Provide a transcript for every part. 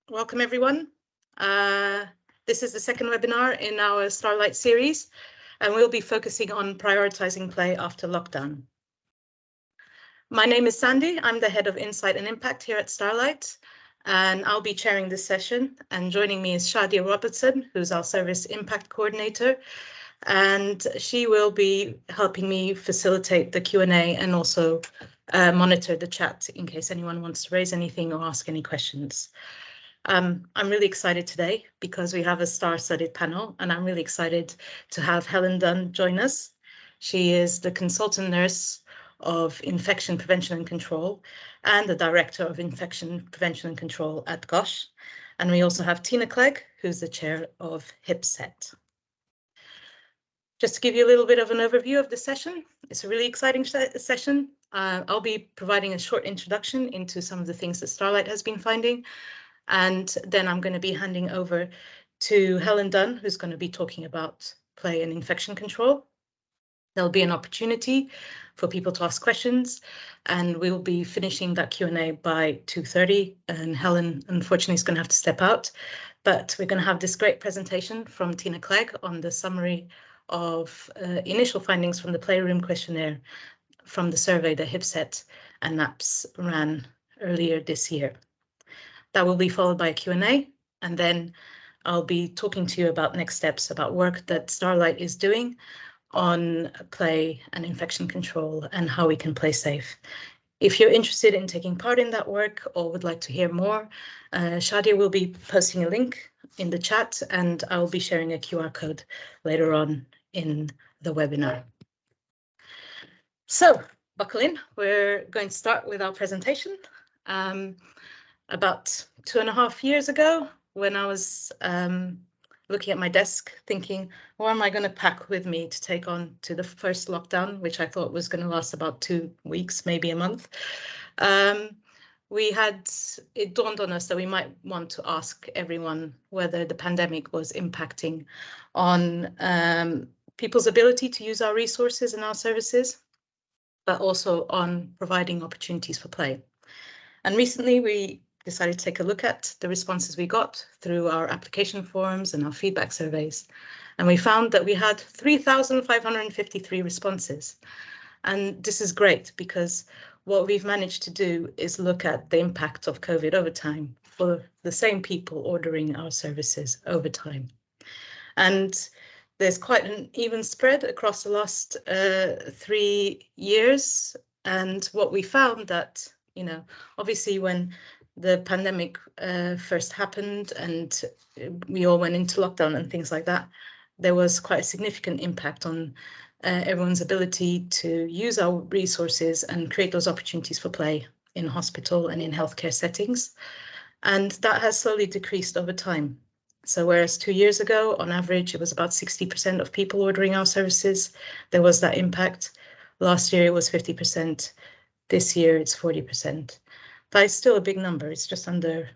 Welcome everyone. This is the second webinar in our Starlight series, and we'll be focusing on prioritizing play after lockdown. My name is Sandy. I'm the head of Insight and Impact here at Starlight, and I'll be chairing this session. And joining me is Shadia Robertson, who's our Service Impact Coordinator, and she will be helping me facilitate the Q&A and also monitor the chat in case anyone wants to raise anything or ask any questions. I'm really excited today because we have a star-studded panel, and I'm really excited to have Helen Dunn join us. She is the consultant nurse of Infection Prevention and Control and the Director of Infection Prevention and Control at GOSH. And we also have Tina Clegg, who's the chair of HIPSET. Just to give you a little bit of an overview of the session, it's a really exciting session. I'll be providing a short introduction into some of the things that Starlight has been finding. And then I'm going to be handing over to Helen Dunn, who's going to be talking about play and infection control. There'll be an opportunity for people to ask questions, and we'll be finishing that Q&A by 2:30. And Helen, unfortunately, is going to have to step out. But we're going to have this great presentation from Tina Clegg on the summary of initial findings from the Playroom questionnaire from the survey that HIPSET and NAHPS ran earlier this year. That will be followed by a Q&A, and then I'll be talking to you about next steps, about work that Starlight is doing on play and infection control and how we can play safe. If you're interested in taking part in that work or would like to hear more, Shadia will be posting a link in the chat, and I'll be sharing a QR code later on in the webinar. So buckle in, we're going to start with our presentation. About 2.5 years ago, when I was looking at my desk thinking, what am I going to pack with me to take on to the first lockdown, which I thought was going to last about 2 weeks, maybe a month. It dawned on us that we might want to ask everyone whether the pandemic was impacting on people's ability to use our resources and our services, but also on providing opportunities for play. And recently we decided to take a look at the responses we got through our application forms and our feedback surveys. And we found that we had 3,553 responses. And this is great because what we've managed to do is look at the impact of COVID over time for the same people ordering our services over time. And there's quite an even spread across the last 3 years. And what we found that, obviously when the pandemic first happened and we all went into lockdown and things like that, there was quite a significant impact on everyone's ability to use our resources and create those opportunities for play in hospital and in healthcare settings. And that has slowly decreased over time. So whereas 2 years ago, on average, it was about 60% of people ordering our services, there was that impact. Last year, it was 50%. This year, it's 40%. But it's still a big number. It's just under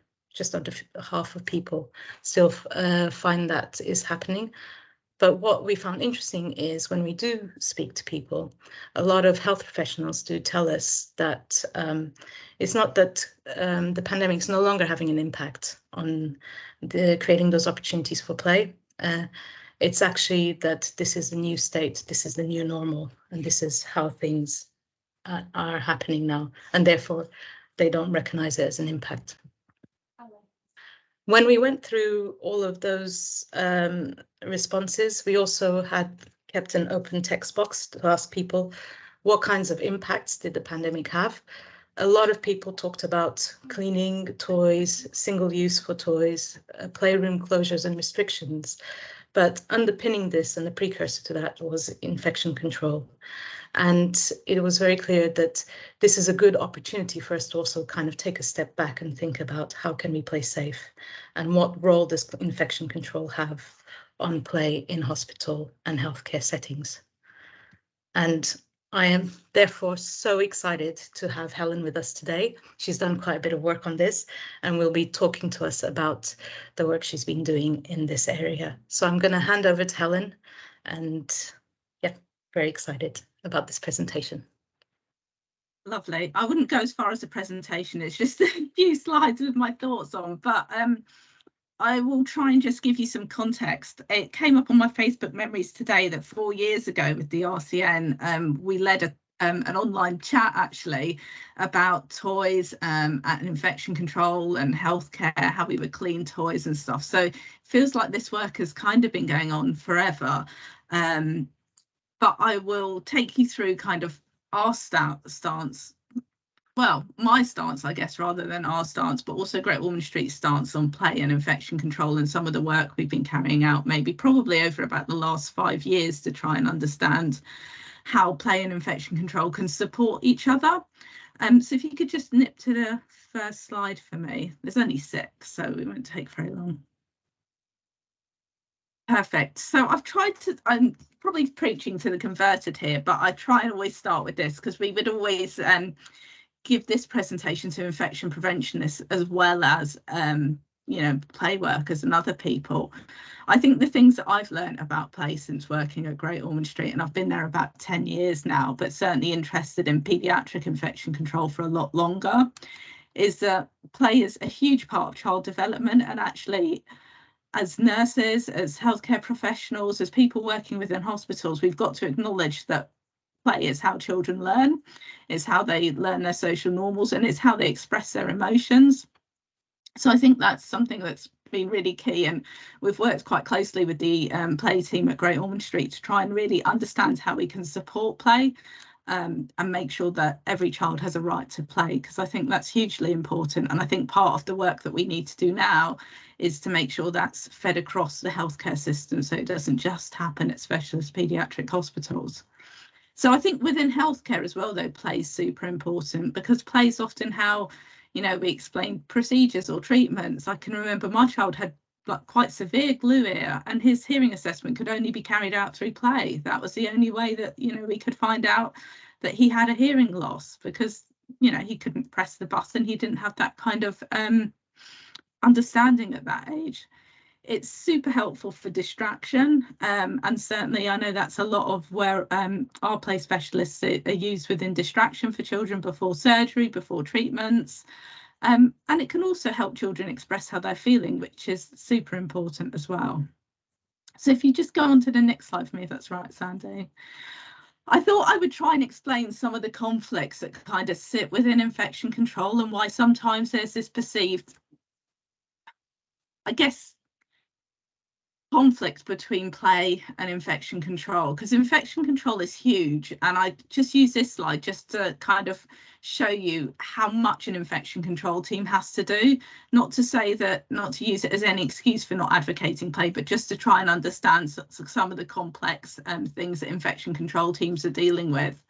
half of people still find that is happening. But what we found interesting is when we do speak to people, a lot of health professionals do tell us that it's not that the pandemic is no longer having an impact on creating those opportunities for play. It's actually that this is the new state, this is the new normal, and this is how things are happening now, and therefore they don't recognize it as an impact. When we went through all of those responses, we also had kept an open text box to ask people what kinds of impacts did the pandemic have. A lot of people talked about cleaning, toys, single use for toys, playroom closures and restrictions. But underpinning this and the precursor to that was infection control. And it was very clear that this is a good opportunity for us to also kind of take a step back and think about how can we play safe and what role does infection control have on play in hospital and healthcare settings. And I am therefore so excited to have Helen with us today. She's done quite a bit of work on this and will be talking to us about the work she's been doing in this area. So I'm going to hand over to Helen, and yeah, very excited about this presentation. Lovely. I wouldn't go as far as a presentation. It's just a few slides with my thoughts on, but I will try and just give you some context. It came up on my Facebook memories today that 4 years ago with the RCN, we led an online chat actually about toys and infection control and healthcare, how we would clean toys and stuff. So it feels like this work has kind of been going on forever. But I will take you through kind of our stance, well, my stance, I guess, rather than our stance, but also Great Ormond Street's stance on play and infection control and some of the work we've been carrying out, maybe probably over about the last 5 years, to try and understand how play and infection control can support each other. So if you could just nip to the first slide for me. There's only 6, so it won't take very long. Perfect. So I've tried to, I'm probably preaching to the converted here, but I try and always start with this because we would always give this presentation to infection preventionists as well as you know, play workers and other people. I think the things that I've learned about play since working at Great Ormond Street, and I've been there about 10 years now, but certainly interested in paediatric infection control for a lot longer, is that play is a huge part of child development. And actually, as nurses, as healthcare professionals, as people working within hospitals, we've got to acknowledge that play is how children learn, it's how they learn their social normals, and it's how they express their emotions. So I think that's something that's been really key, and we've worked quite closely with the play team at Great Ormond Street to try and really understand how we can support play and make sure that every child has a right to play, because I think that's hugely important. And I think part of the work that we need to do now is to make sure that's fed across the healthcare system, so it doesn't just happen at specialist paediatric hospitals. So I think within healthcare as well, though, play is super important, because play is often how, you know, we explain procedures or treatments. I can remember my child had like quite severe glue ear, and his hearing assessment could only be carried out through play. That was the only way that, you know, we could find out that he had a hearing loss, because, you know, he couldn't press the button. He didn't have that kind of understanding at that age. It's super helpful for distraction, and certainly I know that's a lot of where our play specialists are used within distraction for children before surgery, before treatments, and it can also help children express how they're feeling, which is super important as well. So if you just go on to the next slide for me, if that's right, Sandy. I thought I would try and explain some of the conflicts that kind of sit within infection control, and why sometimes there's this perceived, I guess, conflict between play and infection control, because infection control is huge. And I just use this slide just to kind of show you how much an infection control team has to do, not to say that, not to use it as any excuse for not advocating play, but just to try and understand some of the complex things that infection control teams are dealing with.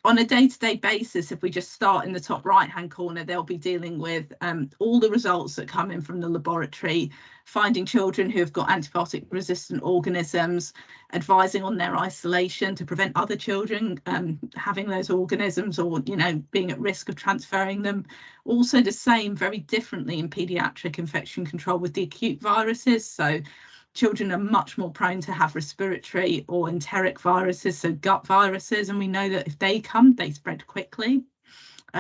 On a day-to-day basis, if we just start in the top right-hand corner, they'll be dealing with all the results that come in from the laboratory, finding children who have got antibiotic-resistant organisms, advising on their isolation to prevent other children having those organisms, or, you know, being at risk of transferring them. Also the same, very differently in paediatric infection control with the acute viruses. So children are much more prone to have respiratory or enteric viruses, so gut viruses, and we know that if they come, they spread quickly.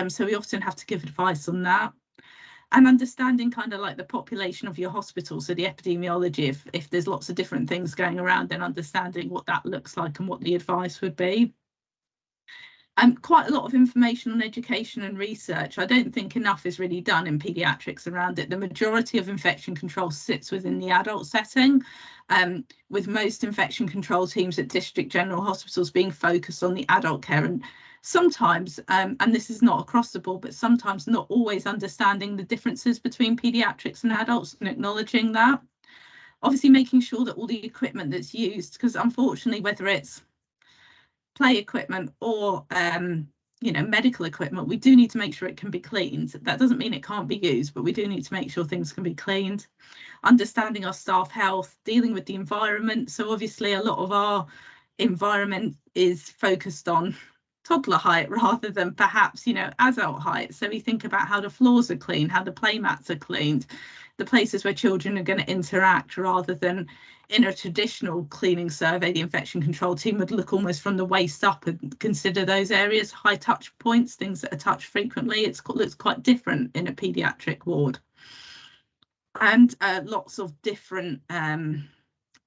So we often have to give advice on that. And understanding kind of like the population of your hospital, so the epidemiology, if there's lots of different things going around, then understanding what that looks like and what the advice would be. Quite a lot of information on education and research. I don't think enough is really done in paediatrics around it. The majority of infection control sits within the adult setting, with most infection control teams at district general hospitals being focused on the adult care, and sometimes, and this is not across the board, but sometimes not always understanding the differences between paediatrics and adults and acknowledging that. Obviously making sure that all the equipment that's used, because unfortunately, whether it's play equipment or you know, medical equipment, we do need to make sure it can be cleaned. That doesn't mean it can't be used, but we do need to make sure things can be cleaned. Understanding our staff health, dealing with the environment. So obviously a lot of our environment is focused on toddler height rather than perhaps, you know, adult height. So we think about how the floors are clean, how the play mats are cleaned, the places where children are going to interact, rather than in a traditional cleaning survey, the infection control team would look almost from the waist up and consider those areas high touch points, things that are touched frequently. It looks quite different in a paediatric ward. And lots of different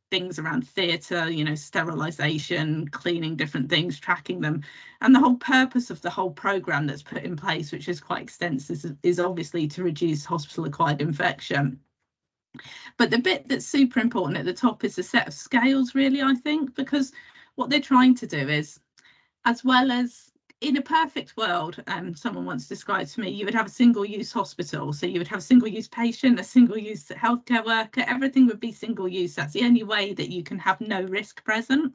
things around theatre, you know, sterilisation, cleaning different things, tracking them. And the whole purpose of the whole programme that's put in place, which is quite extensive, is obviously to reduce hospital-acquired infection. But the bit that's super important at the top is the set of scales, really, I think, because what they're trying to do is, as well as in a perfect world, someone once described to me, you would have a single-use hospital. So you would have a single-use patient, a single-use healthcare worker, everything would be single-use. That's the only way that you can have no risk present.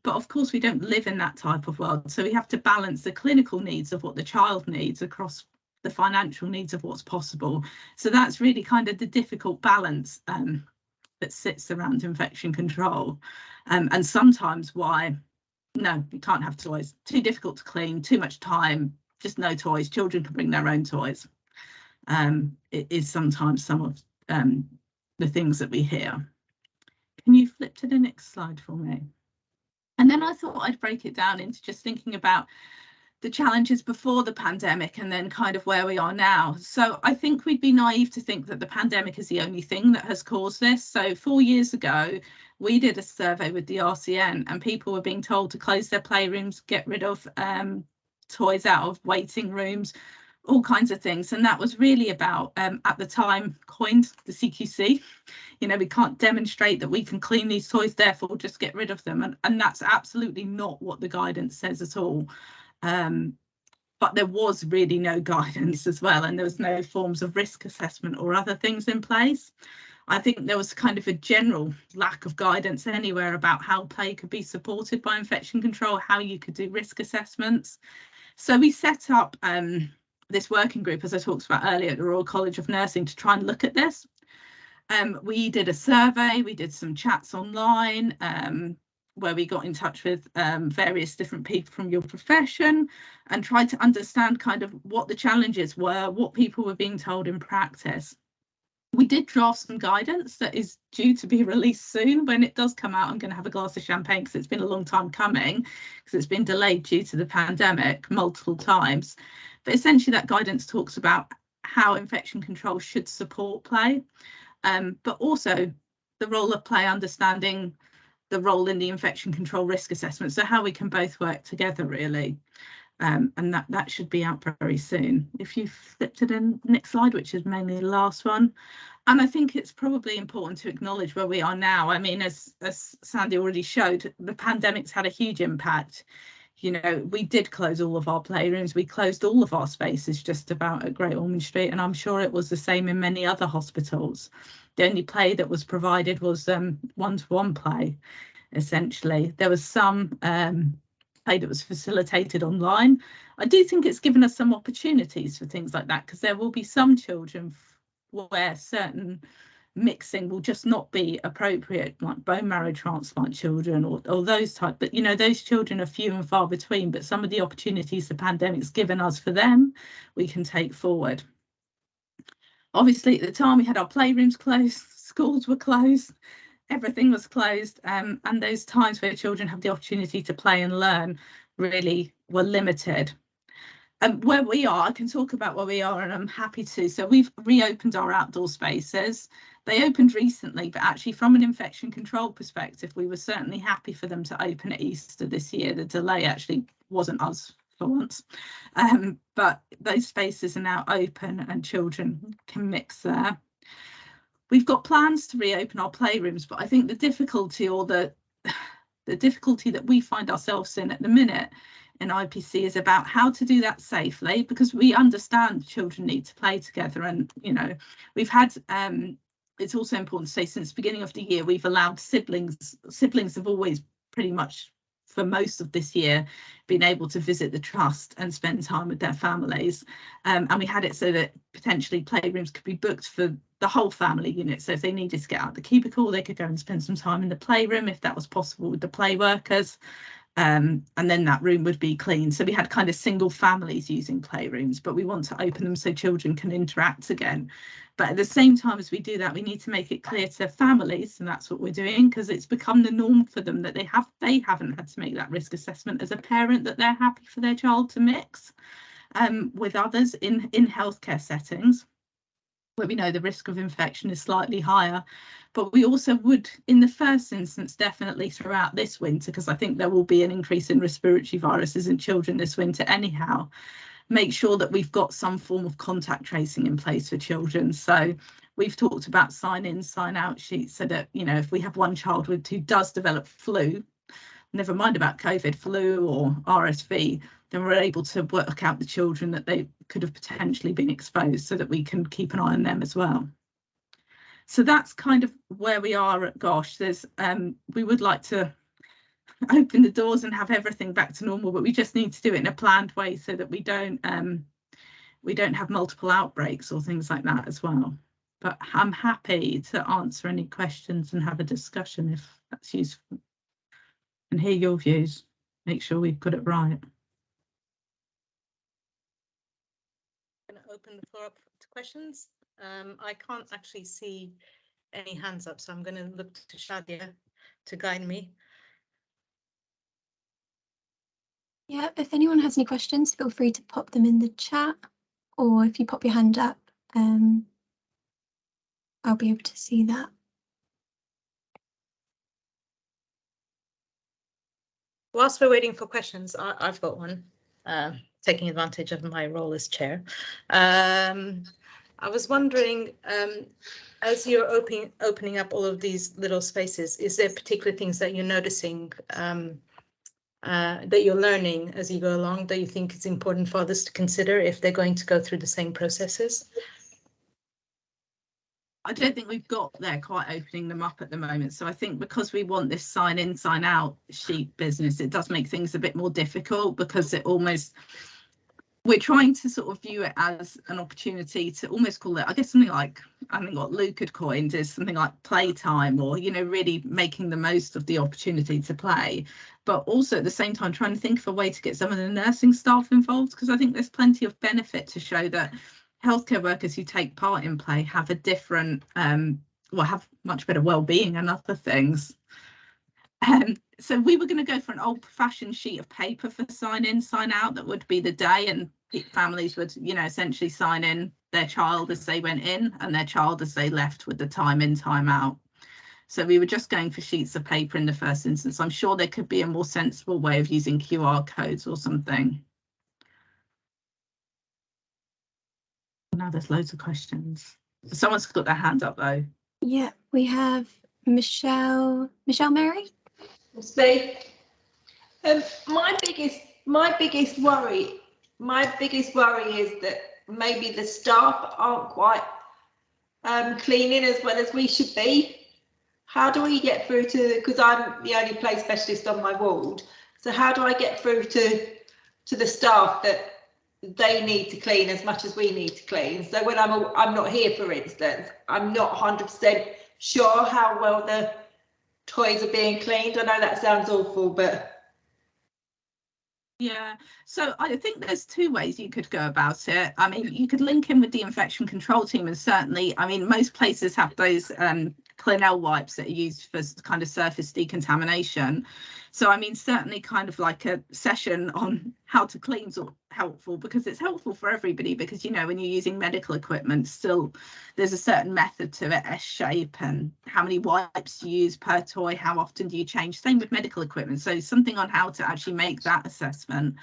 But of course, we don't live in that type of world. So we have to balance the clinical needs of what the child needs across the financial needs of what's possible. So that's really kind of the difficult balance that sits around infection control, and sometimes why no, you can't have toys, too difficult to clean, too much time, just no toys, children can bring their own toys. It is sometimes some of the things that we hear. Can you flip to the next slide for me? And then I thought I'd break it down into just thinking about the challenges before the pandemic and then kind of where we are now. So I think we'd be naive to think that the pandemic is the only thing that has caused this. So 4 years ago, we did a survey with the RCN and people were being told to close their playrooms, get rid of toys out of waiting rooms, all kinds of things. And that was really about, at the time, coined the CQC. You know, we can't demonstrate that we can clean these toys, therefore just get rid of them. And that's absolutely not what the guidance says at all. But there was really no guidance as well, and there was no forms of risk assessment or other things in place. I think there was kind of a general lack of guidance anywhere about how play could be supported by infection control, how you could do risk assessments. So we set up this working group, as I talked about earlier, at the Royal College of Nursing to try and look at this. We did a survey, we did some chats online, where we got in touch with various different people from your profession and tried to understand kind of what the challenges were, what people were being told in practice. We did draft some guidance that is due to be released soon. When it does come out, I'm going to have a glass of champagne because it's been a long time coming, because it's been delayed due to the pandemic multiple times. But essentially that guidance talks about how infection control should support play, but also the role of play, understanding the role in the infection control risk assessment, so how we can both work together really, and that should be out very soon. If you flip to the next slide, which is mainly the last one, and I think it's probably important to acknowledge where we are now. I mean, as Sandy already showed, the pandemic's had a huge impact. You know, we did close all of our playrooms, we closed all of our spaces just about at Great Ormond Street, and I'm sure it was the same in many other hospitals. The only play that was provided was one-to-one play, essentially. There was some play that was facilitated online. I do think it's given us some opportunities for things like that, because there will be some children where certain mixing will just not be appropriate, like bone marrow transplant children or those type, but you know, those children are few and far between. But some of the opportunities the pandemic's given us for them, we can take forward. Obviously, at the time we had our playrooms closed, schools were closed, everything was closed, and those times where children have the opportunity to play and learn really were limited. Where we are, I can talk about where we are, and I'm happy to. So we've reopened our outdoor spaces. They opened recently, but actually from an infection control perspective, we were certainly happy for them to open at Easter this year. The delay actually wasn't us for once, but those spaces are now open and children can mix there. We've got plans to reopen our playrooms, but I think the difficulty, or the difficulty that we find ourselves in at the minute in IPC, is about how to do that safely, because we understand children need to play together. And you know, we've had it's also important to say, since the beginning of the year, we've allowed siblings have always pretty much for most of this year been able to visit the trust and spend time with their families, and we had it so that potentially playrooms could be booked for the whole family unit. So if they needed to get out the cubicle, they could go and spend some time in the playroom if that was possible with the play workers. and then that room would be clean. So we had kind of single families using playrooms, but we want to open them so children can interact again. But at the same time as we do that, we need to make it clear to families, and that's what we're doing, because it's become the norm for them that they haven't had to make that risk assessment as a parent, that they're happy for their child to mix with others in healthcare settings, where we know the risk of infection is slightly higher. But we also would, in the first instance, definitely throughout this winter, because I think there will be an increase in respiratory viruses in children this winter anyhow, make sure that we've got some form of contact tracing in place for children. So we've talked about sign in, sign out sheets, so that, you know, if we have one child who does develop flu, never mind about COVID, flu or RSV, then we're able to work out the children that they could have potentially been exposed, so that we can keep an eye on them as well. So that's kind of where we are at GOSH. There's we would like to open the doors and have everything back to normal, but we just need to do it in a planned way, so that we don't have multiple outbreaks or things like that as well. But I'm happy to answer any questions and have a discussion if that's useful, and hear your views, make sure we've got it right. I'm going to open the floor up to questions. I can't actually see any hands up, so I'm going to look to Shadia to guide me. Yeah, if anyone has any questions, feel free to pop them in the chat, or if you pop your hand up, I'll be able to see that. Whilst we're waiting for questions, I've got one, taking advantage of my role as chair. I was wondering, as you're opening up all of these little spaces, is there particular things that you're noticing, that you're learning as you go along, that you think it's important for others to consider if they're going to go through the same processes? I don't think we've got there quite opening them up at the moment. So I think because we want this sign in, sign out sheet business, it does make things a bit more difficult, because it almost, we're trying to sort of view it as an opportunity to almost call it, I guess, something like, I think what Luke had coined is something like playtime, or, you know, really making the most of the opportunity to play, but also at the same time trying to think of a way to get some of the nursing staff involved, because I think there's plenty of benefit to show that healthcare workers who take part in play have a different, well, have much better well-being and other things. So we were going to go for an old-fashioned sheet of paper for sign in, sign out. That would be the day, and families would, you know, essentially sign in their child as they went in and their child as they left, with the time in, time out. So we were just going for sheets of paper in the first instance. I'm sure there could be a more sensible way of using QR codes or something. Now there's loads of questions. Someone's got their hand up though. Yeah, we have Michelle Mary. Speak. My biggest worry is that maybe the staff aren't quite cleaning as well as we should be. How do we get through to, because I'm the only play specialist on my ward, so how do I get through to the staff that they need to clean as much as we need to clean? So when I'm not here, for instance, I'm not 100% sure how well the toys are being cleaned. I know that sounds awful, but yeah, so I think there's two ways you could go about it. I mean, you could link in with the infection control team, and certainly, I mean, most places have those Clinell wipes that are used for kind of surface decontamination. So I mean, certainly kind of like a session on how to clean is helpful, because it's helpful for everybody, because, you know, when you're using medical equipment, still there's a certain method to it, S-shape, and how many wipes you use per toy, how often do you change, same with medical equipment. So something on how to actually make that assessment.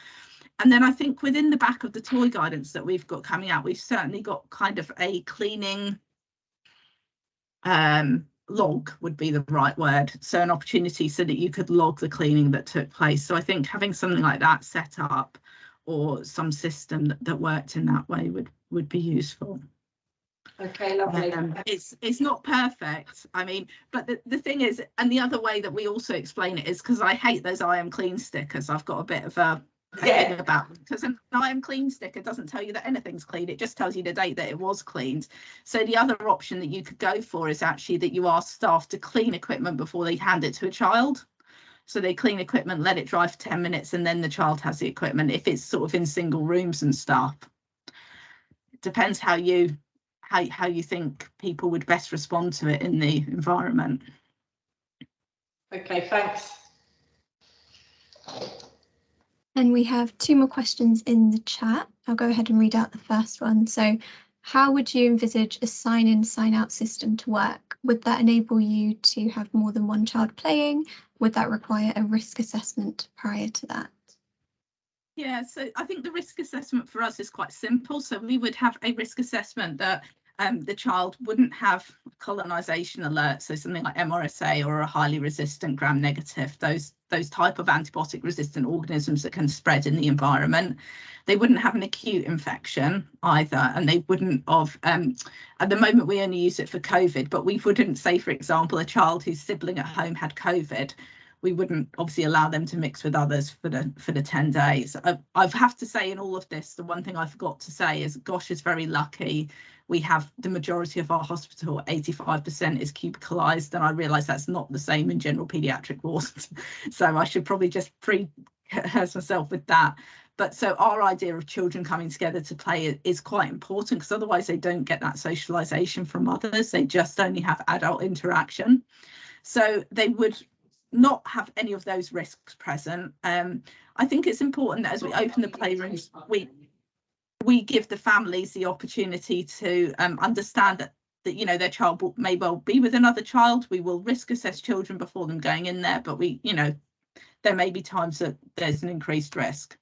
And then I think within the back of the toy guidance that we've got coming out, we've certainly got kind of a cleaning log would be the right word, so an opportunity so that you could log the cleaning that took place. So I think having something like that set up, or some system that worked in that way, would be useful. okay, lovely. It's not perfect, I mean, but the thing is, and the other way that we also explain it is, because I hate those I am clean stickers, I've got a bit of a thing about them, because an I am clean sticker doesn't tell you that anything's clean, it just tells you the date that it was cleaned. So the other option that you could go for is actually that you ask staff to clean equipment before they hand it to a child. So they clean equipment, let it dry for 10 minutes, and then the child has the equipment if it's sort of in single rooms and stuff. It depends how you think people would best respond to it in the environment. Okay, thanks. And we have 2 more questions in the chat. I'll go ahead and read out the first one. So, how would you envisage a sign-in, sign-out system to work? Would that enable you to have more than one child playing? Would that require a risk assessment prior to that? Yeah, so I think the risk assessment for us is quite simple. So we would have a risk assessment that the child wouldn't have colonisation alerts, so something like MRSA or a highly resistant gram-negative, those type of antibiotic resistant organisms that can spread in the environment. They wouldn't have an acute infection either, and they wouldn't have, at the moment we only use it for COVID, but we wouldn't say, for example, a child whose sibling at home had COVID, we wouldn't obviously allow them to mix with others for the 10 days. I have to say in all of this, the one thing I forgot to say is Gosh is very lucky. We have the majority of our hospital, 85% is cubicalized, and I realise that's not the same in general paediatric wards. So I should probably just pre-rehearse myself with that. But so our idea of children coming together to play is quite important, because otherwise they don't get that socialisation from others. They just only have adult interaction. So they would not have any of those risks present. I think it's important that as we open the playrooms, we give the families the opportunity to understand that you know, their child may well be with another child. We will risk assess children before them going in there, but there may be times that there's an increased risk.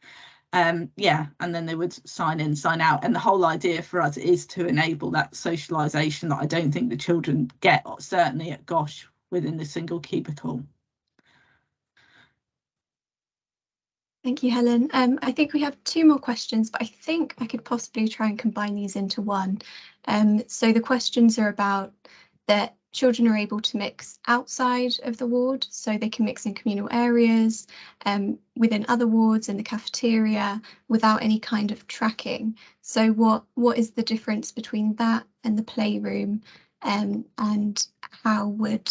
Yeah, and then they would sign in, sign out, and the whole idea for us is to enable that socialisation that I don't think the children get, certainly at Gosh, within the single cubicle. Thank you, Helen. I think we have 2 more questions, but I think I could possibly try and combine these into one. So the questions are about that children are able to mix outside of the ward, so they can mix in communal areas, within other wards, in the cafeteria, without any kind of tracking. So what is the difference between that and the playroom, and how would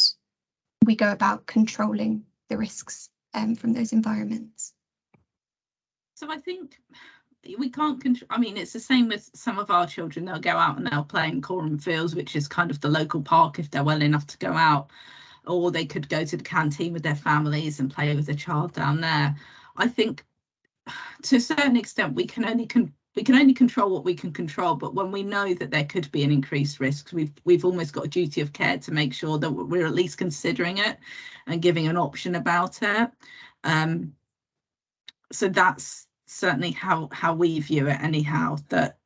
we go about controlling the risks from those environments? So I think we can't control. I mean, it's the same with some of our children. They'll go out and they'll play in Coram Fields, which is kind of the local park if they're well enough to go out, or they could go to the canteen with their families and play with their child down there. I think to a certain extent we can only control what we can control, but when we know that there could be an increased risk, we've almost got a duty of care to make sure that we're at least considering it and giving an option about it. So that's certainly how we view it anyhow, that,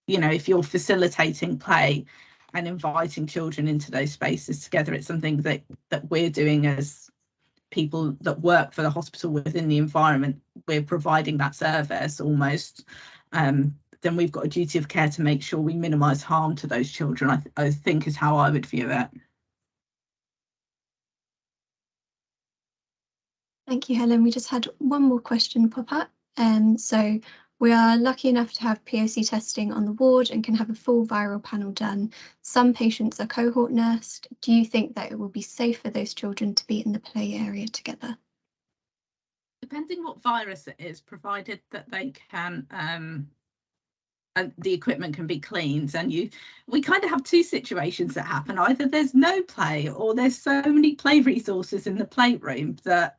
you know, if you're facilitating play and inviting children into those spaces together, it's something that we're doing as people that work for the hospital within the environment. We're providing that service almost. Then we've got a duty of care to make sure we minimise harm to those children, I think is how I would view it. Thank you, Helen. We just had one more question pop up. So we are lucky enough to have POC testing on the ward and can have a full viral panel done. Some patients are cohort nursed. Do you think that it will be safe for those children to be in the play area together? Depending what virus it is, provided that they can the equipment can be cleaned, and we kind of have 2 situations that happen. Either there's no play, or there's so many play resources in the playroom that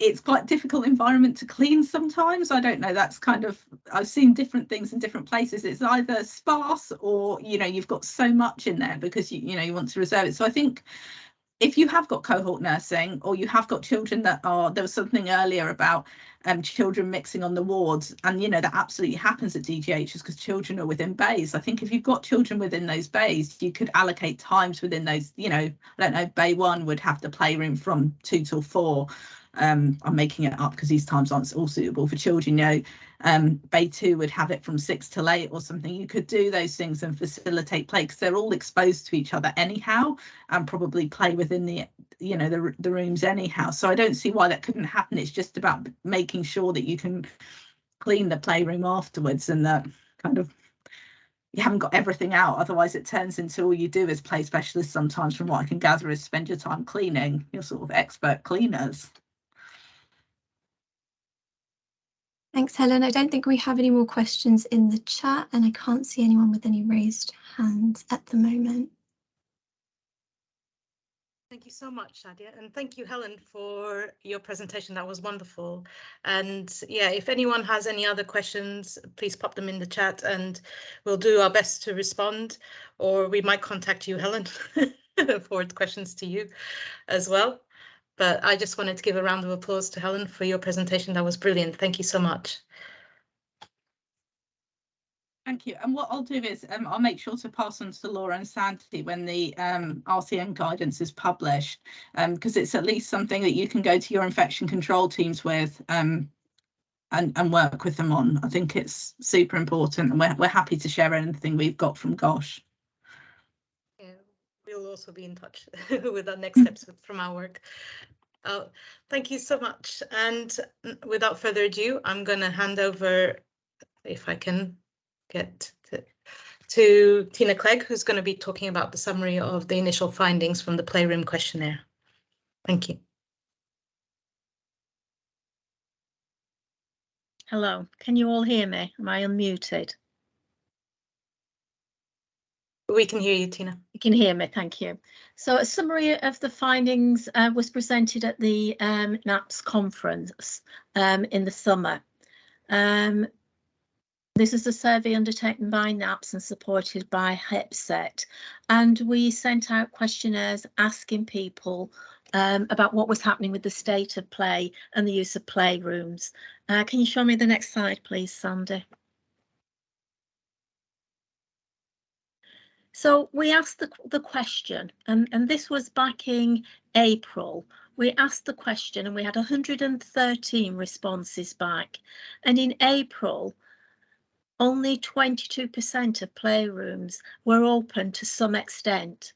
it's quite a difficult environment to clean sometimes. I don't know, that's kind of, I've seen different things in different places. It's either sparse or, you know, you've got so much in there because you want to reserve it. So I think if you have got cohort nursing, or you have got children that are, there was something earlier about children mixing on the wards, and you know that absolutely happens at DGHs because children are within bays. I think if you've got children within those bays, you could allocate times within those, you know, I don't know, bay 1 would have the playroom from 2 till 4. I'm making it up because these times aren't all suitable for children, you know. Bay 2 would have it from 6 till 8 or something. You could do those things and facilitate play because they're all exposed to each other anyhow, and probably play within the, you know, the rooms anyhow. So I don't see why that couldn't happen. It's just about making sure that you can clean the playroom afterwards, and that kind of you haven't got everything out. Otherwise it turns into all you do as play specialists sometimes, from what I can gather, is spend your time cleaning. You're sort of expert cleaners. Thanks, Helen. I don't think we have any more questions in the chat, and I can't see anyone with any raised hands at the moment. Thank you so much, Shadia, and thank you, Helen, for your presentation. That was wonderful. And yeah, if anyone has any other questions, please pop them in the chat and we'll do our best to respond, or we might contact you, Helen, forward questions to you as well. But I just wanted to give a round of applause to Helen for your presentation. That was brilliant. Thank you so much. Thank you. And what I'll do is I'll make sure to pass on to Laura and Sandy when the RCN guidance is published, because it's at least something that you can go to your infection control teams with and work with them on. I think it's super important, and we're happy to share anything we've got from GOSH. Yeah, we'll also be in touch with our next steps from our work. Thank you so much. And without further ado, I'm going to hand over, if I can get to Tina Clegg, who's going to be talking about the summary of the initial findings from the Playroom questionnaire. Thank you. Hello, can you all hear me? Am I unmuted? We can hear you, Tina. You can hear me, thank you. So a summary of the findings was presented at the NAHPS conference in the summer. This is a survey undertaken by NAHPS and supported by HEPSET, and we sent out questionnaires asking people about what was happening with the state of play and the use of playrooms. Can you show me the next slide, please, Sandy? So we asked the question, and this was back in April. We asked the question and we had 113 responses back. And in April, only 22% of playrooms were open to some extent.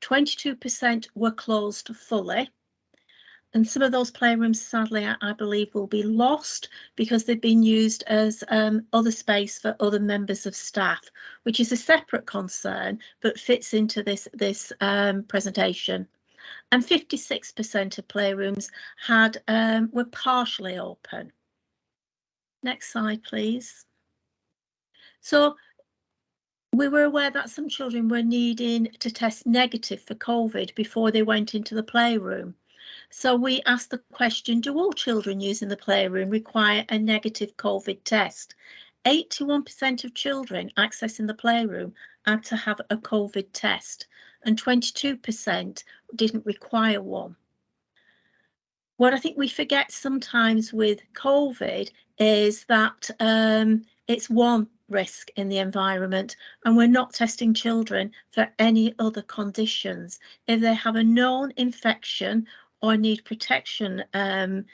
22% were closed fully. And some of those playrooms, sadly, I believe, will be lost because they've been used as other space for other members of staff, which is a separate concern, but fits into this presentation. And 56% of playrooms were partially open. Next slide, please. So we were aware that some children were needing to test negative for COVID before they went into the playroom. So we asked the question, do all children using the playroom require a negative COVID test? 81% of children accessing the playroom had to have a COVID test, and 22% didn't require one. What I think we forget sometimes with COVID is that it's one risk in the environment, and we're not testing children for any other conditions. If they have a known infection or need protection in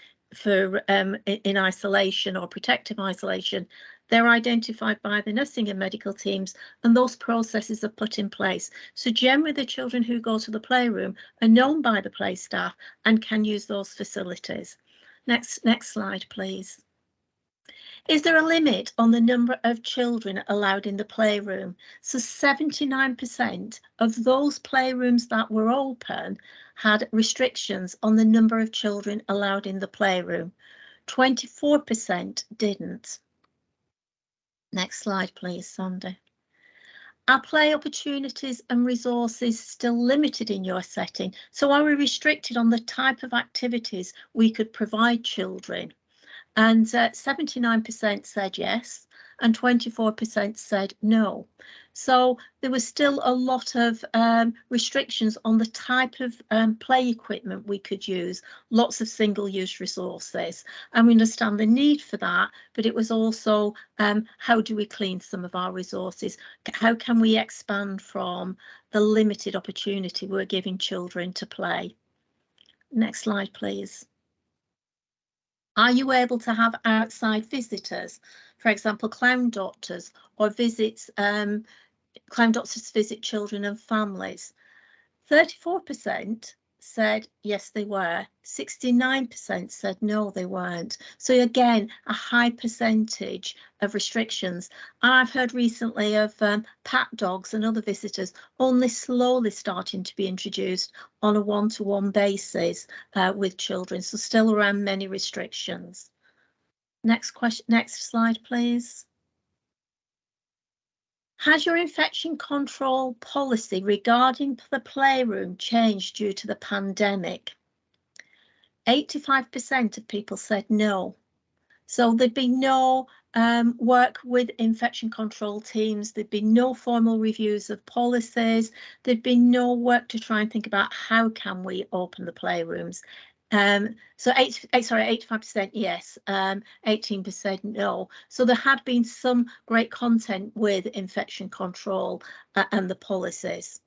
isolation or protective isolation, they're identified by the nursing and medical teams, and those processes are put in place. So generally the children who go to the playroom are known by the play staff and can use those facilities. Next slide, please. Is there a limit on the number of children allowed in the playroom? So 79% of those playrooms that were open had restrictions on the number of children allowed in the playroom. 24% didn't. Next slide, please, Sandy. Are play opportunities and resources still limited in your setting? So are we restricted on the type of activities we could provide children? And 79% said yes, and 24% said no. So there was still a lot of restrictions on the type of play equipment we could use, lots of single-use resources. And we understand the need for that, but it was also how do we clean some of our resources? How can we expand from the limited opportunity we're giving children to play? Next slide, please. Are you able to have outside visitors, for example, clown doctors, or visits, clown doctors visit children and families? 34% said yes, they were. 69% said no, they weren't. So again, a high percentage of restrictions. And I've heard recently of pat dogs and other visitors only slowly starting to be introduced on a one-to-one basis with children. So still around many restrictions. Next question, next slide, please. Has your infection control policy regarding the playroom changed due to the pandemic? 85% of people said no. So there'd been no work with infection control teams, there'd been no formal reviews of policies, there'd been no work to try and think about how can we open the playrooms. So 85% yes, 18% no. So there had been some great content with infection control and the policies.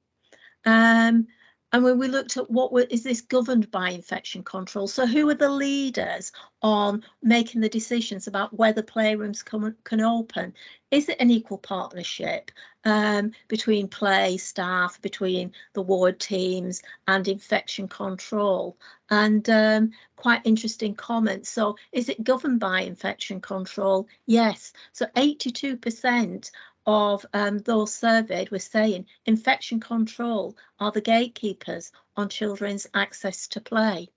And when we looked at is this governed by infection control? So who are the leaders on making the decisions about whether playrooms can open? Is it an equal partnership between play staff, between the ward teams and infection control? And quite interesting comments. So is it governed by infection control? Yes. So 82% of those surveyed were saying infection control are the gatekeepers on children's access to play.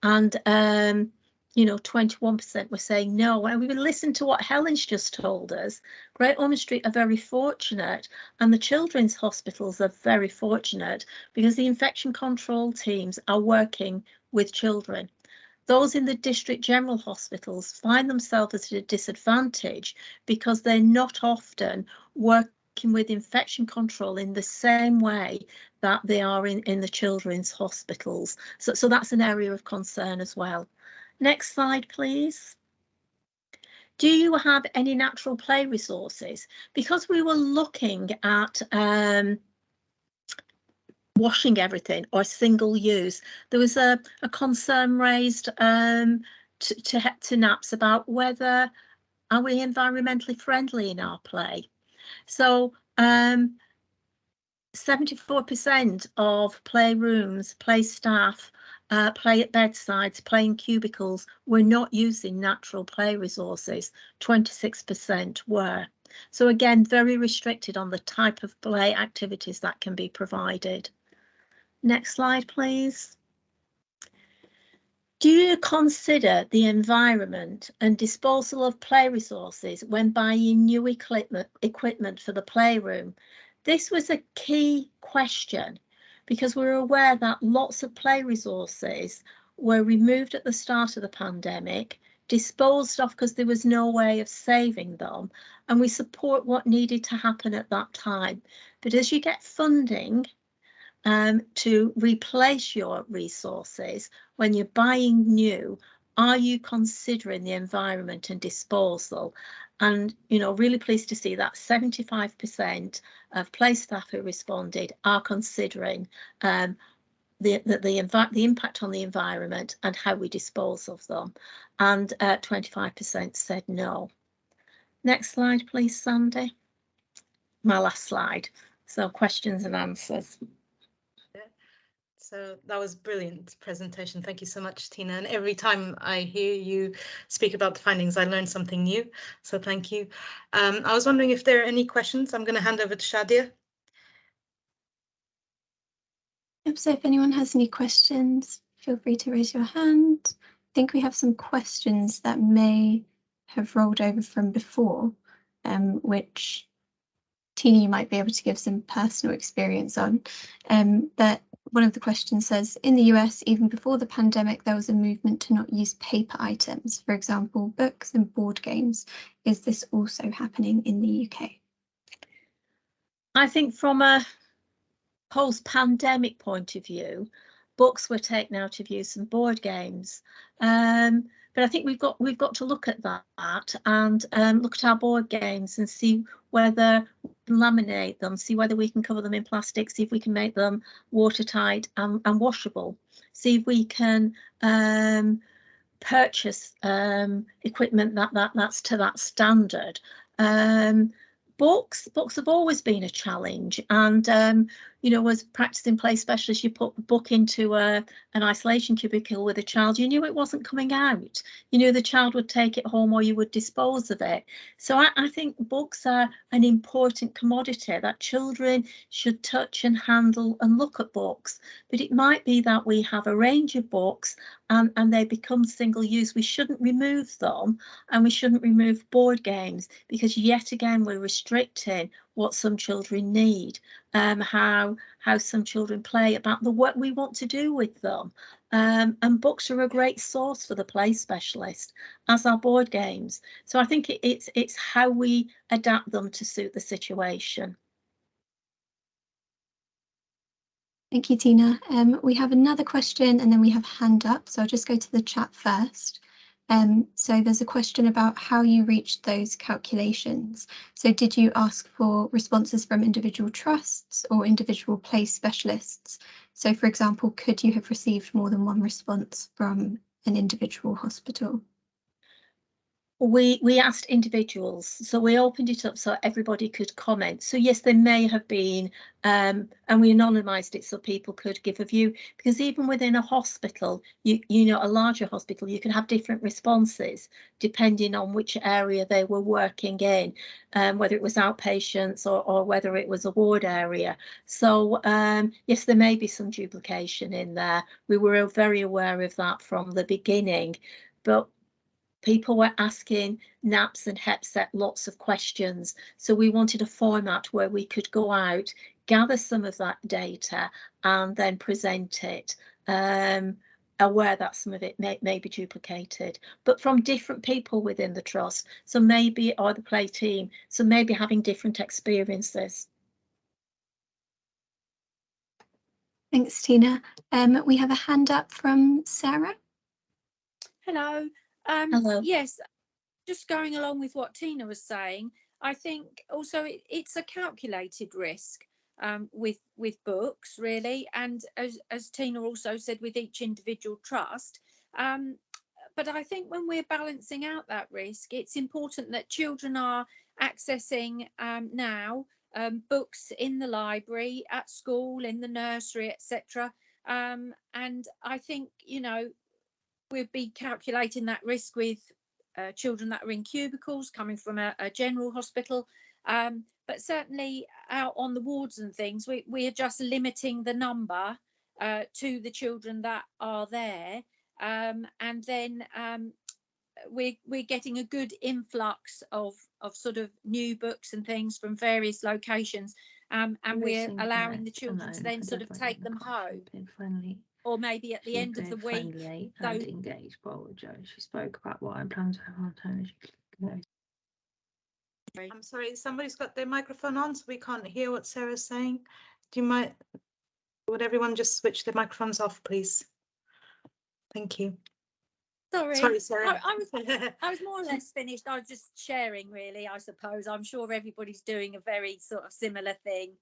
And, you know, 21% were saying no. And we would listen to what Helen's just told us. Great Ormond Street are very fortunate, and the children's hospitals are very fortunate because the infection control teams are working with children. Those in the district general hospitals find themselves at a disadvantage because they're not often working with infection control in the same way that they are in the children's hospitals. So that's an area of concern as well. Next slide, please. Do you have any natural play resources? Because we were looking at washing everything or single use, there was a concern raised to NAHPS about whether are we environmentally friendly in our play. So 74% of playrooms, play staff, play at bedsides, play in cubicles were not using natural play resources. 26% were. So again, very restricted on the type of play activities that can be provided. Next slide, please. Do you consider the environment and disposal of play resources when buying new equipment for the playroom? This was a key question because we're aware that lots of play resources were removed at the start of the pandemic, disposed of because there was no way of saving them, and we support what needed to happen at that time. But as you get funding to replace your resources, when you're buying new, are you considering the environment and disposal? And, you know, really pleased to see that 75% of play staff who responded are considering the impact on the environment and how we dispose of them. And 25% said no. Next slide, please, Sandy. My last slide. So questions and answers. So that was brilliant presentation. Thank you so much, Tina. And every time I hear you speak about the findings, I learn something new. So thank you. I was wondering if there are any questions. I'm going to hand over to Shadia. Yep, so if anyone has any questions, feel free to raise your hand. I think we have some questions that may have rolled over from before, which Tina, you might be able to give some personal experience on. But one of the questions says, in the US, even before the pandemic, there was a movement to not use paper items, for example, books and board games. Is this also happening in the UK? I think from a post-pandemic point of view, books were taken out of use and board games. But I think we've got to look at that and look at our board games and see whether we can laminate them, see whether we can cover them in plastic, see if we can make them watertight and washable, see if we can purchase equipment that's to that standard. Books have always been a challenge, and you know, as practicing play specialist, you put the book into an isolation cubicle with a child, you knew it wasn't coming out. You knew the child would take it home or you would dispose of it. So I think books are an important commodity that children should touch and handle and look at books. But it might be that we have a range of books and they become single use. We shouldn't remove them, and we shouldn't remove board games, because yet again we're restricting what some children need, how some children play, about the what we want to do with them. And books are a great source for the play specialist, as are board games. So I think it's how we adapt them to suit the situation. Thank you, Tina. We have another question and then we have a hand up. So I'll just go to the chat first. So there's a question about how you reached those calculations. So did you ask for responses from individual trusts or individual play specialists? So for example, could you have received more than one response from an individual hospital? We asked individuals, so we opened it up so everybody could comment. So yes, there may have been, and we anonymised it so people could give a view, because even within a hospital, you know, a larger hospital, you can have different responses depending on which area they were working in, whether it was outpatients or whether it was a ward area. So yes, there may be some duplication in there. We were very aware of that from the beginning, but people were asking NAHPS and HEPSET lots of questions. So we wanted a format where we could go out, gather some of that data and then present it, aware that some of it may be duplicated, but from different people within the trust. So maybe, or the play team, so maybe having different experiences. Thanks, Tina. We have a hand up from Sarah. Hello. Hello. Yes, just going along with what Tina was saying, I think also it's a calculated risk with books, really, and as Tina also said, with each individual trust. But I think when we're balancing out that risk, it's important that children are accessing now books in the library, at school, in the nursery, etc. And I think, you know, we'll be calculating that risk with children that are in cubicles coming from a general hospital, but certainly out on the wards and things, we are just limiting the number to the children that are there, and then we're getting a good influx of sort of new books and things from various locations, and we're allowing the children to then sort of take them home. Or maybe at the end of the week. And engaged with Joe. She spoke about what I'm planning to have on time. I'm sorry, somebody's got their microphone on, so we can't hear what Sarah's saying. Do you mind? Would everyone just switch their microphones off, please? Thank you. Sorry, Sarah. I was more or less finished. I was just sharing, really, I suppose. I'm sure everybody's doing a very sort of similar thing.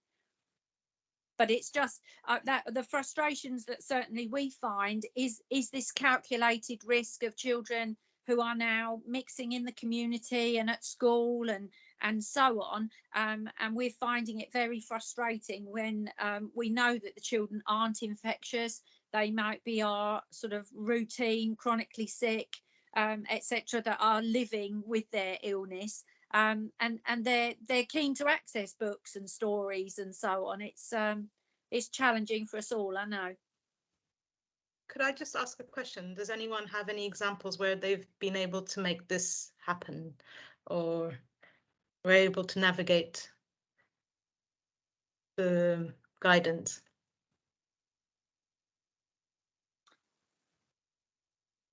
But it's just that the frustrations that certainly we find is this calculated risk of children who are now mixing in the community and at school and so on. And we're finding it very frustrating when we know that the children aren't infectious. They might be our sort of routine, chronically sick, etc., that are living with their illness. And they're keen to access books and stories and so on. It's challenging for us all, I know. Could I just ask a question? Does anyone have any examples where they've been able to make this happen, or were able to navigate the guidance?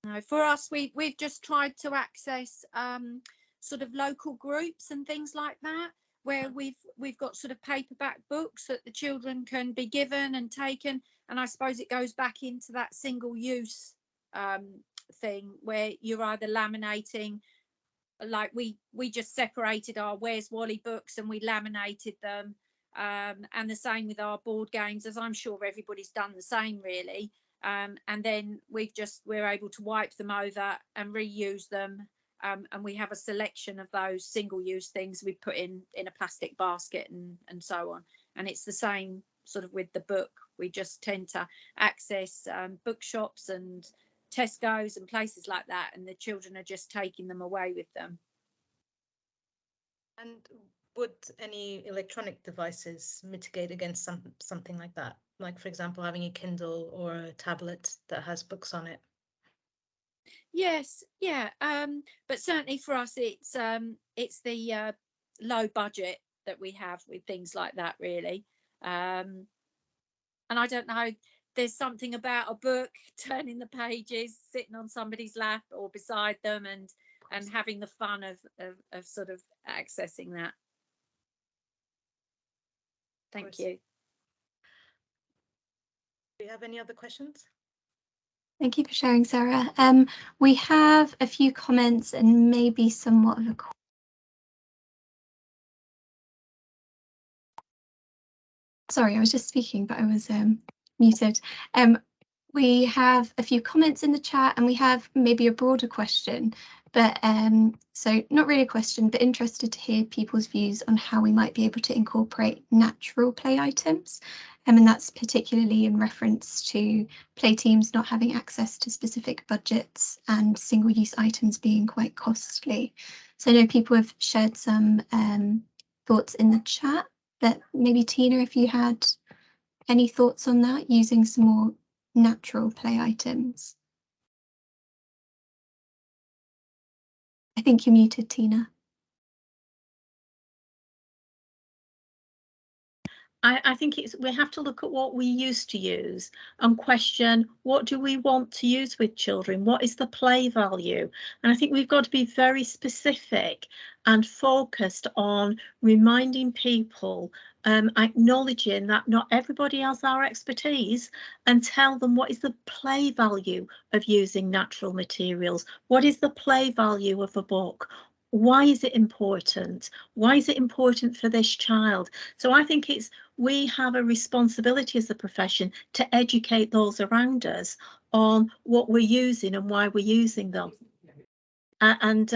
No, for us, we've just tried to access sort of local groups and things like that, where we've got sort of paperback books that the children can be given and taken. And I suppose it goes back into that single use thing where you're either laminating, like we just separated our Where's Wally books and we laminated them, and the same with our board games, as I'm sure everybody's done the same, really. And then we're able to wipe them over and reuse them. And we have a selection of those single-use things we put in a plastic basket and so on. And it's the same sort of with the book. We just tend to access bookshops and Tesco's and places like that, and the children are just taking them away with them. And would any electronic devices mitigate against something like that? Like, for example, having a Kindle or a tablet that has books on it? Yes, yeah, but certainly for us, it's the low budget that we have with things like that, really. And I don't know, there's something about a book, turning the pages, sitting on somebody's lap or beside them, and having the fun of sort of accessing that. Thank you. Do you have any other questions? Thank you for sharing, Sarah. We have a few comments and maybe somewhat of a... Sorry, I was just speaking, but I was muted. We have a few comments in the chat, and we have maybe a broader question, but so not really a question, but interested to hear people's views on how we might be able to incorporate natural play items. And that's particularly in reference to play teams not having access to specific budgets and single-use items being quite costly. So I know people have shared some thoughts in the chat, but maybe Tina, if you had any thoughts on that, using some more natural play items. I think you're muted, Tina. I think we have to look at what we used to use and question, what do we want to use with children? What is the play value? And I think we've got to be very specific and focused on reminding people, acknowledging that not everybody has our expertise, and tell them what is the play value of using natural materials? What is the play value of a book? Why is it important? Why is it important for this child? So I think we have a responsibility as a profession to educate those around us on what we're using and why we're using them. And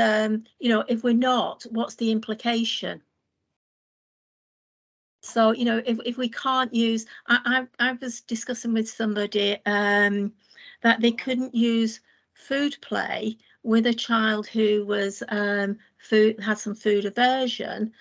you know, if we're not, what's the implication? So, you know, if we can't use, I was discussing with somebody that they couldn't use food play with a child who was had some food aversion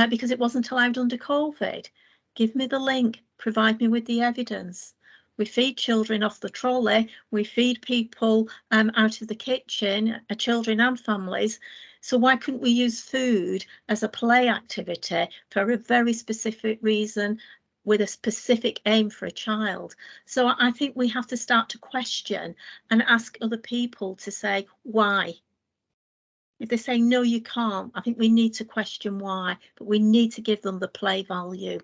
because it wasn't allowed under COVID. Give me the link, provide me with the evidence. We feed children off the trolley, we feed people out of the kitchen, children and families. So why couldn't we use food as a play activity for a very specific reason with a specific aim for a child? So I think we have to start to question and ask other people to say why. If they say, no, you can't, I think we need to question why, but we need to give them the play value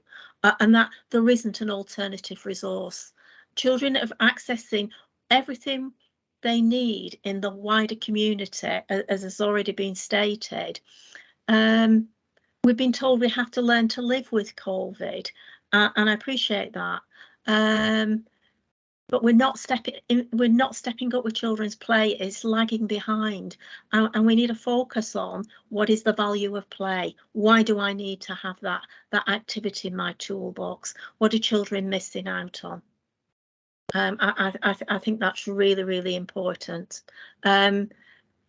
and that there isn't an alternative resource. Children are accessing everything they need in the wider community, as has already been stated. We've been told we have to learn to live with COVID, and I appreciate that. But we're not stepping up with children's play. It's lagging behind, and we need to focus on what is the value of play. Why do I need to have that activity in my toolbox? What are children missing out on? I think that's really, really important.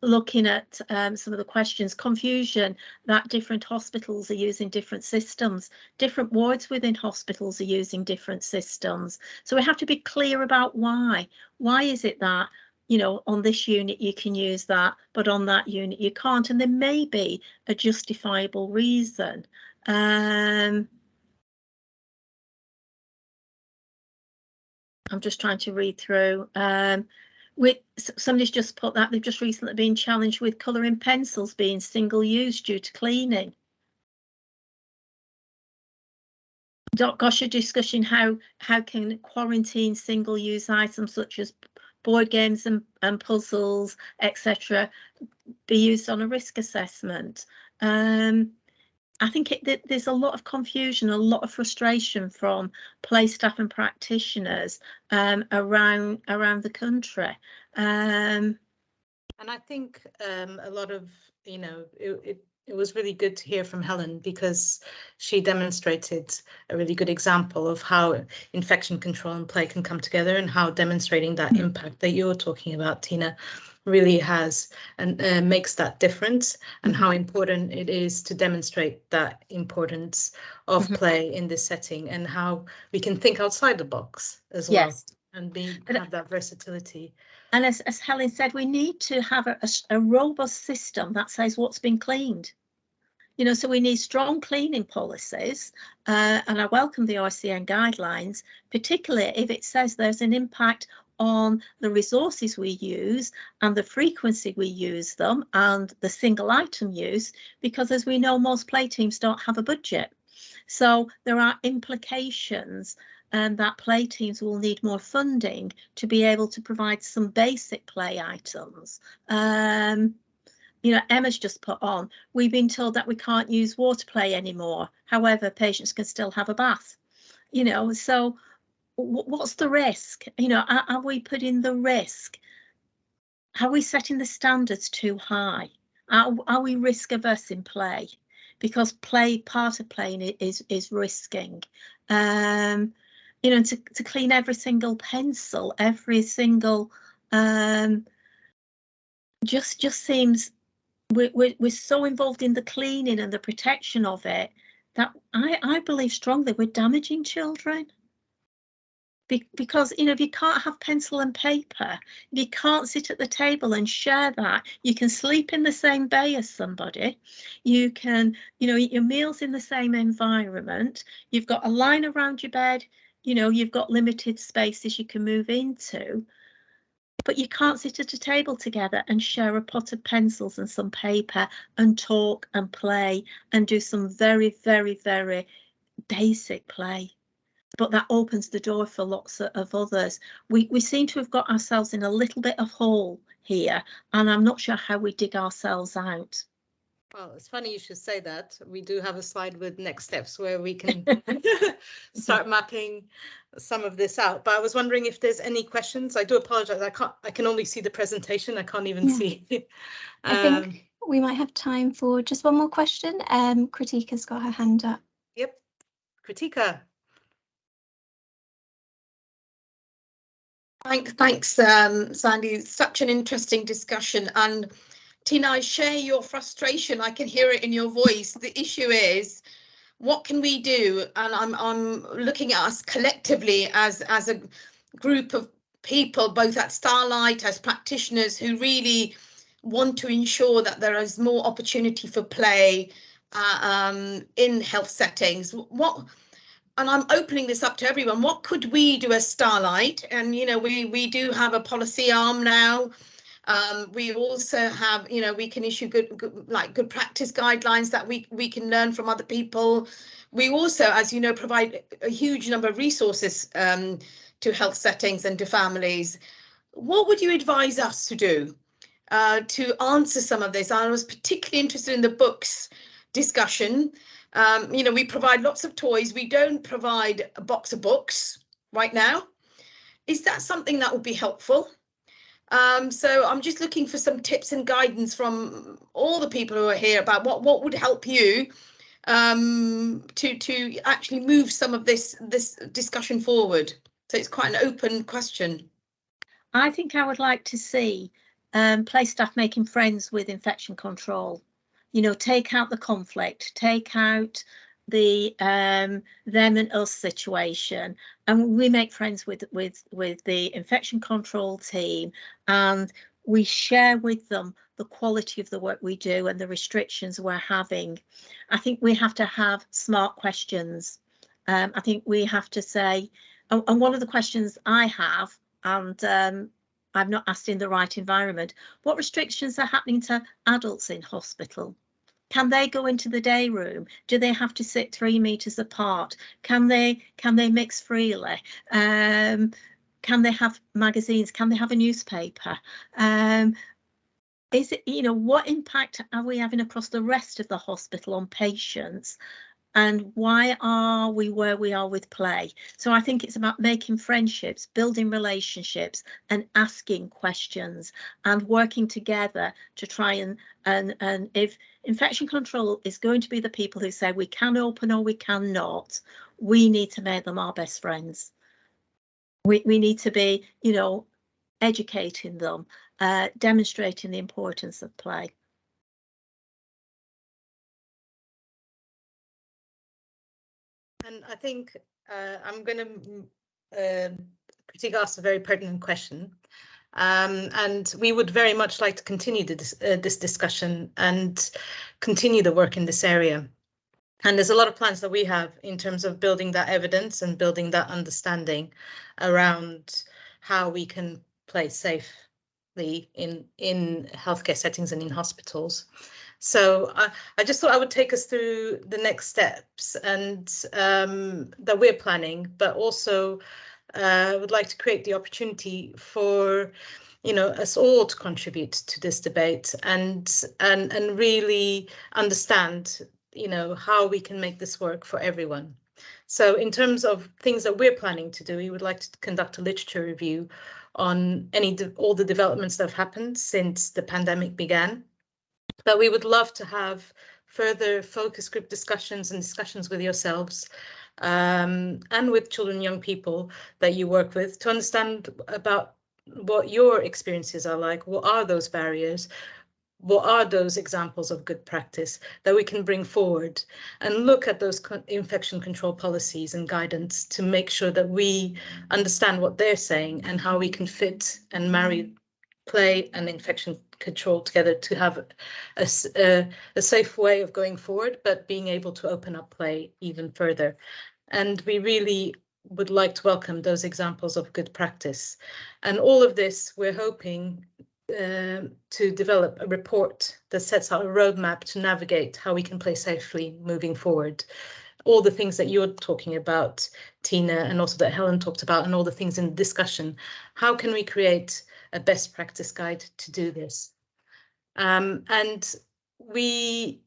Looking at some of the questions, confusion that different hospitals are using different systems, different wards within hospitals are using different systems. So we have to be clear about why. Why is it that, you know, on this unit you can use that, but on that unit you can't? And there may be a justifiable reason. I'm just trying to read through. Somebody's just put that they've just recently been challenged with colouring pencils being single use due to cleaning. Gosh, a discussion how can quarantine single use items such as board games and puzzles, etc., be used on a risk assessment? I think there's a lot of confusion, a lot of frustration from play staff and practitioners around the country. And I think a lot of, you know, It was really good to hear from Helen, because she demonstrated a really good example of how infection control and play can come together, and how demonstrating that impact that you're talking about, Tina, really has and makes that difference, and how important it is to demonstrate that importance of play in this setting, and how we can think outside the box as well, and have that versatility. And as Helen said, we need to have a robust system that says what's been cleaned. You know, so we need strong cleaning policies, and I welcome the ICN guidelines, particularly if it says there's an impact on the resources we use and the frequency we use them and the single item use, because as we know, most play teams don't have a budget. So there are implications, and that play teams will need more funding to be able to provide some basic play items. You know, Emma's just put on, we've been told that we can't use water play anymore. However, patients can still have a bath. You know, so what's the risk? You know, are we putting the risk? Are we setting the standards too high? Are we risk averse in play? Because play, part of playing is risking. You know, to clean every single pencil, every single just seems we're so involved in the cleaning and the protection of it that I believe strongly we're damaging children. Because, you know, if you can't have pencil and paper, if you can't sit at the table and share that, you can sleep in the same bay as somebody, you can, you know, eat your meals in the same environment, you've got a line around your bed, you know, you've got limited spaces you can move into, but you can't sit at a table together and share a pot of pencils and some paper and talk and play and do some very, very, very basic play. But that opens the door for lots of others. We seem to have got ourselves in a little bit of hole here, and I'm not sure how we dig ourselves out. Well, it's funny you should say that. We do have a slide with next steps where we can start mapping some of this out. But I was wondering if there's any questions. I do apologize. I can only see the presentation. I can't even see. I think we might have time for just one more question. Kritika's got her hand up. Yep. Kritika. Thanks, Sandy. Such an interesting discussion. And Tina, I share your frustration. I can hear it in your voice. The issue is, what can we do? And I'm looking at us collectively as a group of people, both at Starlight as practitioners, who really want to ensure that there is more opportunity for play in health settings. And I'm opening this up to everyone. What could we do as Starlight? And, you know, we do have a policy arm now. We also have, you know, we can issue good practice guidelines that we can learn from other people. We also, as you know, provide a huge number of resources to health settings and to families. What would you advise us to do to answer some of this? I was particularly interested in the books discussion. You know, we provide lots of toys. We don't provide a box of books right now. Is that something that would be helpful? So I'm just looking for some tips and guidance from all the people who are here about what would help you to actually move some of this discussion forward. So it's quite an open question. I think I would like to see play staff making friends with infection control. You know, take out the conflict, take out the them and us situation, and we make friends with the infection control team, and we share with them the quality of the work we do and the restrictions we're having. I think we have to have smart questions. I think we have to say, and one of the questions I have, and I'm not asked in the right environment, what restrictions are happening to adults in hospital? Can they go into the day room? Do they have to sit 3 meters apart? Can they mix freely? Can they have magazines? Can they have a newspaper? Is it, you know, what impact are we having across the rest of the hospital on patients? and why are we where we are with play. So I think it's about making friendships, building relationships, and asking questions and working together to try and if infection control is going to be the people who say we can open or we cannot, we need to make them our best friends. We need to be, you know, educating them, demonstrating the importance of play. And I think I'm going to critique ask a very pertinent question. And we would very much like to continue this discussion and continue the work in this area. And there's a lot of plans that we have in terms of building that evidence and building that understanding around how we can play safely in healthcare settings and in hospitals. So I just thought I would take us through the next steps and that we're planning, but also would like to create the opportunity for, you know, us all to contribute to this debate and really understand, you know, how we can make this work for everyone. So in terms of things that we're planning to do, we would like to conduct a literature review on all the developments that have happened since the pandemic began. But we would love to have further focus group discussions and discussions with yourselves and with children and young people that you work with to understand about what your experiences are like. What are those barriers? What are those examples of good practice that we can bring forward and look at those infection control policies and guidance to make sure that we understand what they're saying and how we can fit and marry play and infection control together to have a safe way of going forward, but being able to open up play even further. And we really would like to welcome those examples of good practice. And all of this, we're hoping to develop a report that sets out a roadmap to navigate how we can play safely moving forward. All the things that you're talking about, Tina, and also that Helen talked about, and all the things in the discussion. How can we create a best practice guide to do this? And we,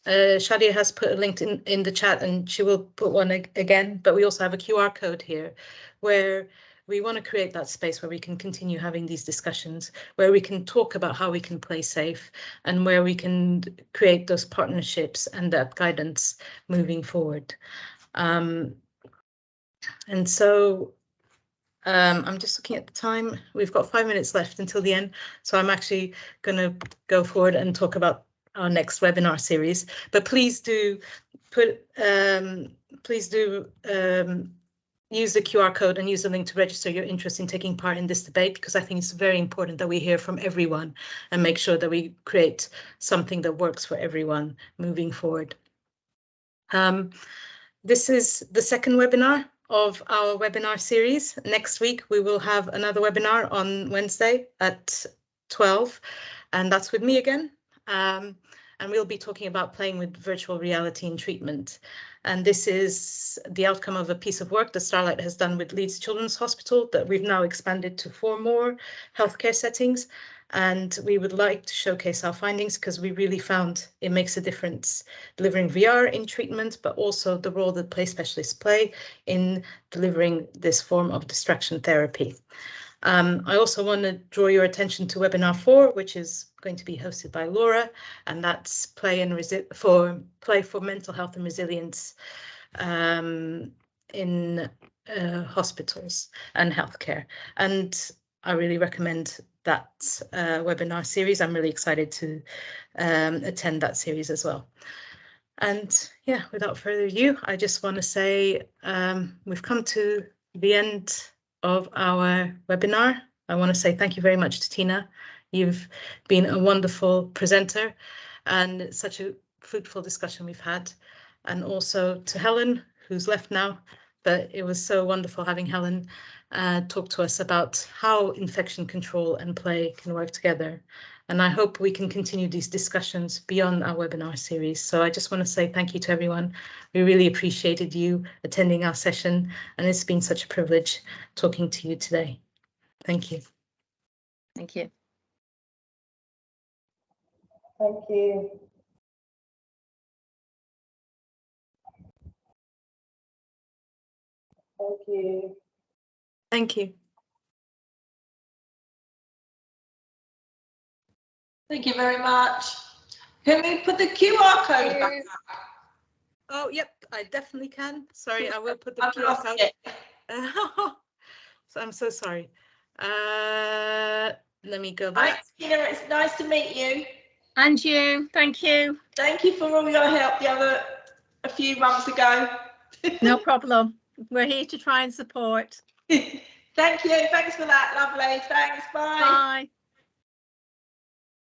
Shadia has put a link in the chat and she will put one again, but we also have a QR code here where we want to create that space where we can continue having these discussions, where we can talk about how we can play safe and where we can create those partnerships and that guidance moving forward. And so I'm just looking at the time. We've got 5 minutes left until the end, so I'm actually going to go forward and talk about our next webinar series. But please do use the QR code and use the link to register your interest in taking part in this debate, because I think it's very important that we hear from everyone and make sure that we create something that works for everyone moving forward. This is the second webinar of our webinar series. Next week, we will have another webinar on Wednesday at 12, and that's with me again. And we'll be talking about playing with virtual reality in treatment. And this is the outcome of a piece of work that Starlight has done with Leeds Children's Hospital that we've now expanded to 4 more healthcare settings. And we would like to showcase our findings because we really found it makes a difference delivering VR in treatment, but also the role that play specialists play in delivering this form of distraction therapy. I also want to draw your attention to webinar 4, which is going to be hosted by Laura, and that's play for mental health and resilience in hospitals and healthcare. And I really recommend that webinar series. I'm really excited to attend that series as well. And yeah, without further ado, I just want to say we've come to the end of our webinar. I want to say thank you very much to Tina. You've been a wonderful presenter and such a fruitful discussion we've had. And also to Helen, who's left now, but it was so wonderful having Helen talk to us about how infection control and play can work together. And I hope we can continue these discussions beyond our webinar series. So I just want to say thank you to everyone. We really appreciated you attending our session, and it's been such a privilege talking to you today. Thank you. Thank you. Thank you. Thank you. Thank you. Thank you very much. Can we put the QR code back up? Oh, yep, I definitely can. Sorry, I will put the I've QR lost code. it. So I'm so sorry. Let me go back. Hi, Tina, it's nice to meet you. And you, thank you. Thank you for all your help a few months ago. No problem. We're here to try and support. Thank you. Thanks for that. Lovely. Thanks. Bye. Bye.